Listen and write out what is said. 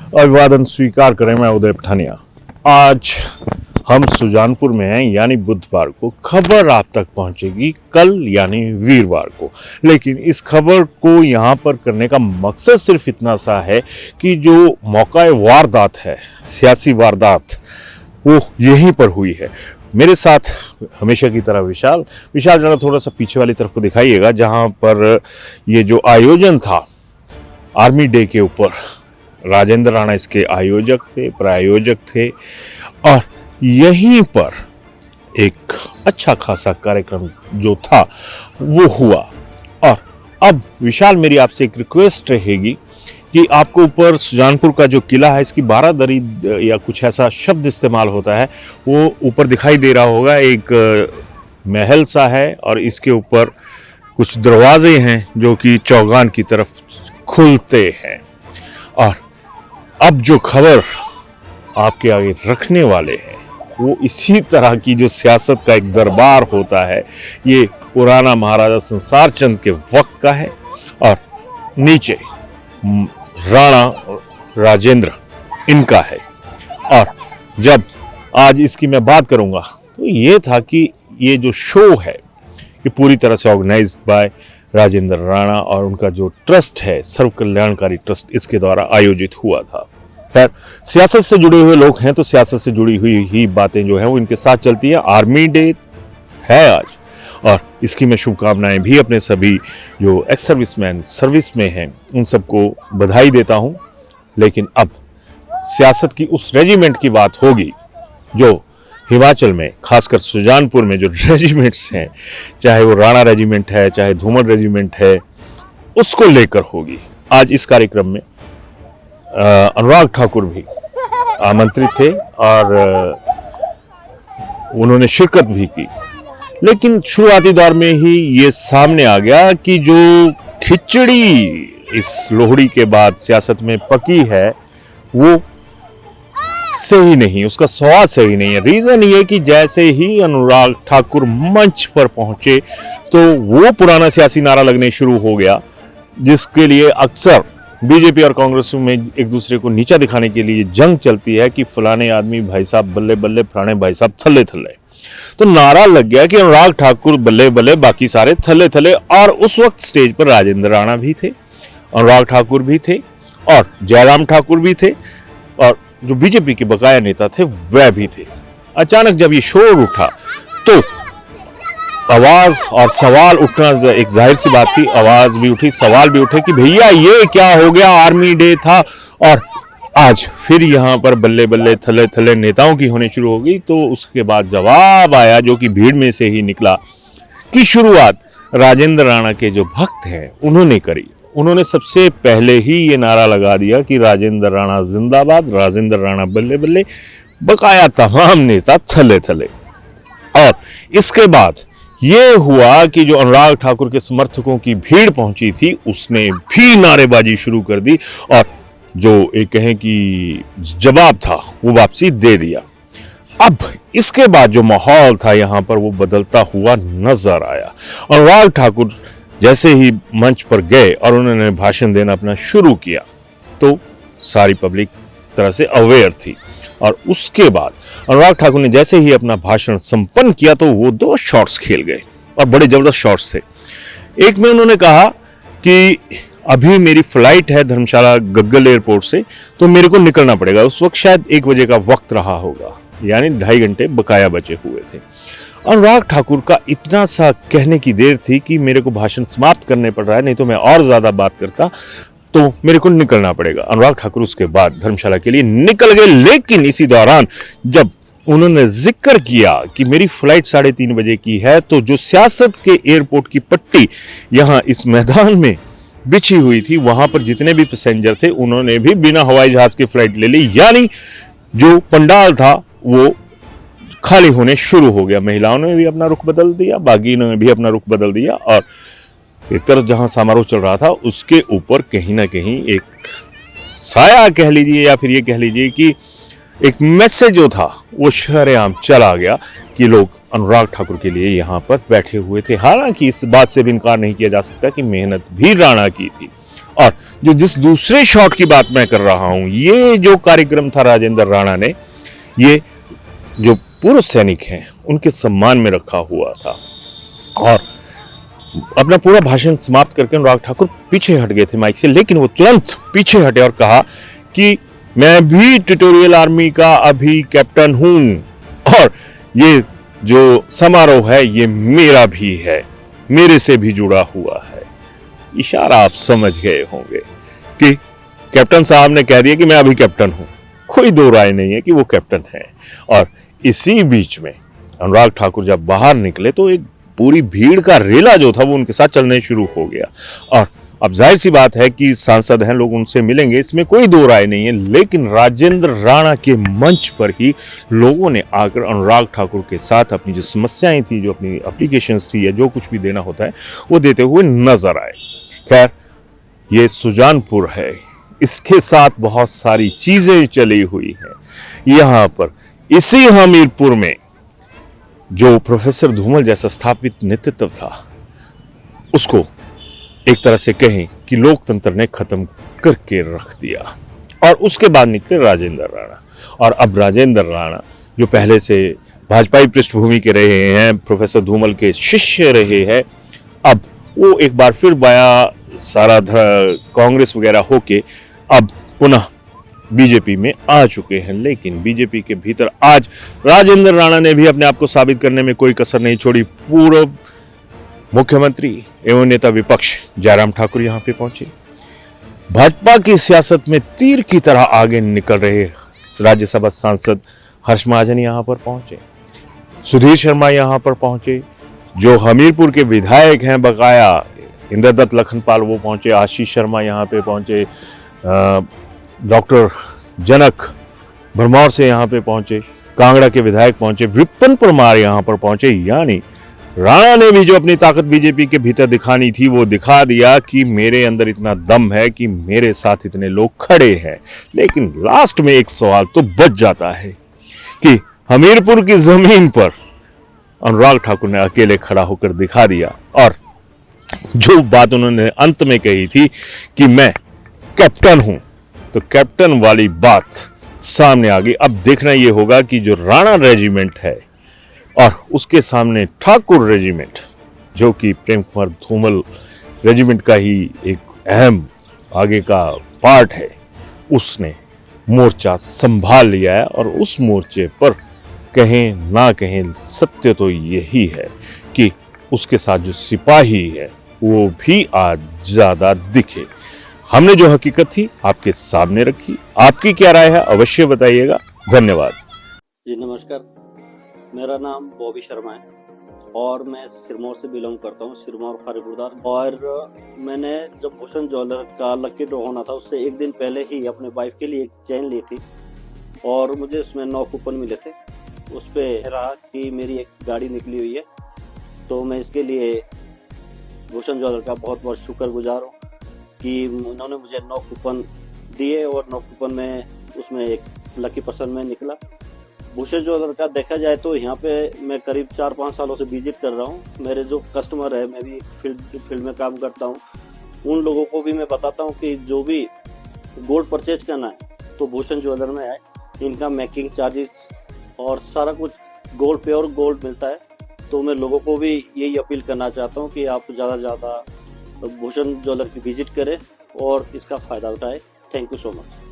अभिवादन स्वीकार करें। मैं उदय पठानिया। आज हम सुजानपुर में हैं, यानी बुधवार को खबर आप तक पहुंचेगी कल यानी वीरवार को। लेकिन इस खबर को यहां पर करने का मकसद सिर्फ इतना सा है कि जो मौका वारदात है, सियासी वारदात, वो यहीं पर हुई है। मेरे साथ हमेशा की तरह विशाल जरा थोड़ा सा पीछे वाली तरफ को दिखाइएगा, जहां पर ये जो आयोजन था आर्मी डे के ऊपर, राजेंद्र राणा इसके आयोजक थे, प्रायोजक थे, और यहीं पर एक अच्छा खासा कार्यक्रम जो था वो हुआ। और अब विशाल, मेरी आपसे एक रिक्वेस्ट रहेगी कि आपको ऊपर सुजानपुर का जो किला है, इसकी 12 दरी या कुछ ऐसा शब्द इस्तेमाल होता है, वो ऊपर दिखाई दे रहा होगा। एक महल सा है और इसके ऊपर कुछ दरवाजे हैं जो कि चौगान की तरफ खुलते हैं। और अब जो खबर आपके आगे रखने वाले हैं वो इसी तरह की जो सियासत का एक दरबार होता है, ये पुराना महाराजा संसार चंद के वक्त का है। और नीचे राणा राजेंद्र इनका है। और जब आज इसकी मैं बात करूंगा तो ये था कि ये जो शो है ये पूरी तरह से ऑर्गेनाइज्ड बाय राजेंद्र राणा और उनका जो ट्रस्ट है, सर्व कल्याणकारी ट्रस्ट, इसके द्वारा आयोजित हुआ था। खैर, सियासत से जुड़े हुए लोग हैं तो सियासत से जुड़ी हुई ही बातें जो हैं वो इनके साथ चलती है। आर्मी डे है आज, और इसकी मैं शुभकामनाएं भी अपने सभी जो एक्स सर्विसमैन सर्विस में हैं उन सबको बधाई देता हूं। लेकिन अब सियासत की उस रेजिमेंट की बात होगी जो हिमाचल में, खासकर सुजानपुर में जो रेजिमेंट्स हैं, चाहे वो राणा रेजिमेंट है, चाहे धूमल रेजिमेंट है, उसको लेकर होगी। आज इस कार्यक्रम में अनुराग ठाकुर भी आमंत्रित थे और उन्होंने शिरकत भी की। लेकिन शुरुआती दौर में ही ये सामने आ गया कि जो खिचड़ी इस लोहड़ी के बाद सियासत में पकी है वो सही नहीं, उसका स्वाद सही नहीं है। रीजन ये कि जैसे ही अनुराग ठाकुर मंच पर पहुंचे तो वो पुराना सियासी नारा लगने शुरू हो गया, जिसके लिए अक्सर बीजेपी और कांग्रेस में एक दूसरे को नीचा दिखाने के लिए जंग चलती है कि फलाने आदमी भाई साहब बल्ले बल्ले, फलाने भाई साहब थल्ले थल्ले। तो नारा लग गया कि अनुराग ठाकुर बल्ले बल्ले, बाकी सारे थल्ले थल्ले। और उस वक्त स्टेज पर राजेंद्र राणा भी थे, अनुराग ठाकुर भी थे और जयराम ठाकुर भी थे, और जो बीजेपी के बकाया नेता थे वह भी थे। अचानक जब ये शोर उठा तो आवाज और सवाल उठना एक जाहिर सी बात थी। आवाज भी उठी, सवाल भी उठे कि भैया ये क्या हो गया, आर्मी डे था और आज फिर यहाँ पर बल्ले बल्ले थल्ले थल्ले नेताओं की होने शुरू हो गई। तो उसके बाद जवाब आया जो कि भीड़ में से ही निकला कि शुरुआत राजेंद्र राणा के जो भक्त हैं उन्होंने करी। उन्होंने सबसे पहले ही ये नारा लगा दिया कि राजेंद्र राणा जिंदाबाद, राजेंद्र राणा बल्ले बल्ले, बकाया तमाम नेता थल्ले थल्ले। और इसके बाद ये हुआ कि जो अनुराग ठाकुर के समर्थकों की भीड़ पहुंची थी उसने भी नारेबाजी शुरू कर दी और जो एक कहें कि जवाब था वो वापसी दे दिया। अब इसके बाद जो माहौल था यहाँ पर वो बदलता हुआ नजर आया। अनुराग ठाकुर जैसे ही मंच पर गए और उन्होंने भाषण देना अपना शुरू किया तो सारी पब्लिक तरह से अवेयर थी। और उसके बाद अनुराग ठाकुर ने जैसे ही अपना भाषण संपन्न किया तो वो 2 शॉट्स खेल गए और बड़े जबरदस्त शॉट्स थे। एक में उन्होंने कहा कि अभी मेरी फ्लाइट है धर्मशाला गग्गल एयरपोर्ट से, तो मेरे को निकलना पड़ेगा। उस वक्त शायद 1 बजे का वक्त रहा होगा, यानी 2.5 घंटे बकाया बचे हुए थे। अनुराग ठाकुर का इतना सा कहने की देर थी कि मेरे को भाषण समाप्त करने पड़ रहा है, नहीं तो मैं और ज्यादा बात करता, तो मेरे को निकलना पड़ेगा। अनुराग ठाकुर उसके बाद धर्मशाला के लिए निकल गए। लेकिन इसी दौरान जब उन्होंने जिक्र किया कि मेरी फ्लाइट 3:30 बजे की है, तो जो सियासत के एयरपोर्ट की पट्टी यहाँ इस मैदान में बिछी हुई थी, वहां पर जितने भी पैसेंजर थे उन्होंने भी बिना हवाई जहाज की फ्लाइट ले ली, यानी जो पंडाल था वो खाली होने शुरू हो गया। महिलाओं ने भी अपना रुख बदल दिया, बागी ने भी अपना रुख बदल दिया, और एक तरफ जहां समारोह चल रहा था उसके ऊपर कहीं ना कहीं एक साया कह लीजिए या फिर ये कह लीजिए कि एक मैसेज जो था वो शरेआम चला गया कि लोग अनुराग ठाकुर के लिए यहाँ पर बैठे हुए थे। हालांकि इस बात से भी इनकार नहीं किया जा सकता कि मेहनत भी राणा की थी और जो जिस दूसरे शॉट की बात मैं कर रहा हूं, ये जो कार्यक्रम था राजेंद्र राणा ने, ये जो पूर्व सैनिक हैं उनके सम्मान में रखा हुआ था। और अपना पूरा भाषण समाप्त करके अनुराग ठाकुर पीछे हट गए थे माइक से, लेकिन वो तुरंत पीछे हटे और कहा कि मैं भी ट्यूटोरियल आर्मी का अभी कैप्टन हूं और ये जो समारोह है ये मेरा भी है, मेरे से भी जुड़ा हुआ है। इशारा आप समझ गए होंगे कि कैप्टन साहब ने कह दिया कि मैं अभी कैप्टन हूं, कोई दो राय नहीं है कि वो कैप्टन है। और इसी बीच में अनुराग ठाकुर जब बाहर निकले तो एक पूरी भीड़ का रेला जो था वो उनके साथ चलने शुरू हो गया। और अब जाहिर सी बात है कि सांसद हैं, लोग उनसे मिलेंगे, इसमें कोई दो राय नहीं है। लेकिन राजेंद्र राणा के मंच पर ही लोगों ने आकर अनुराग ठाकुर के साथ अपनी जो समस्याएं थी, जो अपनी एप्लीकेशंस थी या जो कुछ भी देना होता है वो देते हुए नजर आए। खैर, ये सुजानपुर है, इसके साथ बहुत सारी चीजें चली हुई हैं। यहाँ पर इसी हमीरपुर में जो प्रोफेसर धूमल जैसा स्थापित नेतृत्व था, उसको एक तरह से कहें कि लोकतंत्र ने खत्म करके रख दिया। और उसके बाद निकले राजेंद्र राणा। और अब राजेंद्र राणा जो पहले से भाजपाई पृष्ठभूमि के रहे हैं, प्रोफेसर धूमल के शिष्य रहे हैं, अब वो एक बार फिर बाया सारा कांग्रेस वगैरह होके अब पुनः बीजेपी में आ चुके हैं। लेकिन बीजेपी के भीतर आज राजेंद्र राणा ने भी अपने आप को साबित करने में कोई कसर नहीं छोड़ी। पूर्व मुख्यमंत्री एवं नेता विपक्ष जयराम ठाकुर यहां पे पहुंचे। भाजपा की सियासत में तीर की तरह आगे निकल रहे राज्यसभा सांसद हर्ष महाजन यहां पर पहुंचे, सुधीर शर्मा यहां पर पहुंचे, जो हमीरपुर के विधायक हैं बकाया इंद्रदत्त लखनपाल वो पहुंचे, आशीष शर्मा यहां पे पहुंचे, डॉक्टर जनक भरमौर से यहाँ पे पहुंचे, कांगड़ा के विधायक पहुंचे, विपिन परमार यहाँ पर पहुंचे। यानी राणा ने भी जो अपनी ताकत बीजेपी के भीतर दिखानी थी वो दिखा दिया कि मेरे अंदर इतना दम है कि मेरे साथ इतने लोग खड़े हैं। लेकिन लास्ट में एक सवाल तो बच जाता है कि हमीरपुर की जमीन पर अनुराग ठाकुर ने अकेले खड़ा होकर दिखा दिया। और जो बात उन्होंने अंत में कही थी कि मैं कैप्टन हूं, तो कैप्टन वाली बात सामने आ गई। अब देखना यह होगा कि जो राणा रेजिमेंट है और उसके सामने ठाकुर रेजिमेंट, जो कि प्रेम कुमार धूमल रेजिमेंट का ही एक अहम आगे का पार्ट है, उसने मोर्चा संभाल लिया है। और उस मोर्चे पर कहें ना कहें सत्य तो यही है कि उसके साथ जो सिपाही है वो भी आज ज्यादा दिखे। हमने जो हकीकत थी आपके सामने रखी, आपकी क्या राय है अवश्य बताइएगा। धन्यवाद जी। नमस्कार, मेरा नाम बॉबी शर्मा है और मैं सिरमौर से बिलोंग करता हूँ, सिरमौर फारिपुरदार। और मैंने जब भूषण ज्वेलर का लकी ड्रॉ होना था उससे एक दिन पहले ही अपने वाइफ के लिए एक चेन ली थी और मुझे उसमें 9 कूपन मिले थे। उस पर रहा कि मेरी एक गाड़ी निकली हुई है, तो मैं इसके लिए भूषण ज्वेलर का बहुत बहुत शुक्रगुजार हूँ कि उन्होंने मुझे 9 कूपन दिए और 9 कूपन में उसमें एक लकी पर्सन में निकला। भूषण ज्वेलर का देखा जाए तो यहाँ पे मैं करीब 4-5 सालों से विजिट कर रहा हूँ। मेरे जो कस्टमर है, मैं भी फील्ड में काम करता हूँ, उन लोगों को भी मैं बताता हूँ कि जो भी गोल्ड परचेज करना है तो भूषण ज्वेलर में आए। इनका मेकिंग चार्जेस और सारा कुछ गोल्ड, प्योर गोल्ड मिलता है। तो मैं लोगों को भी यही अपील करना चाहता हूँ कि आप ज़्यादा से ज़्यादा भूषण ज्वेलर की विजिट करें और इसका फ़ायदा उठाएं। Thank you so much.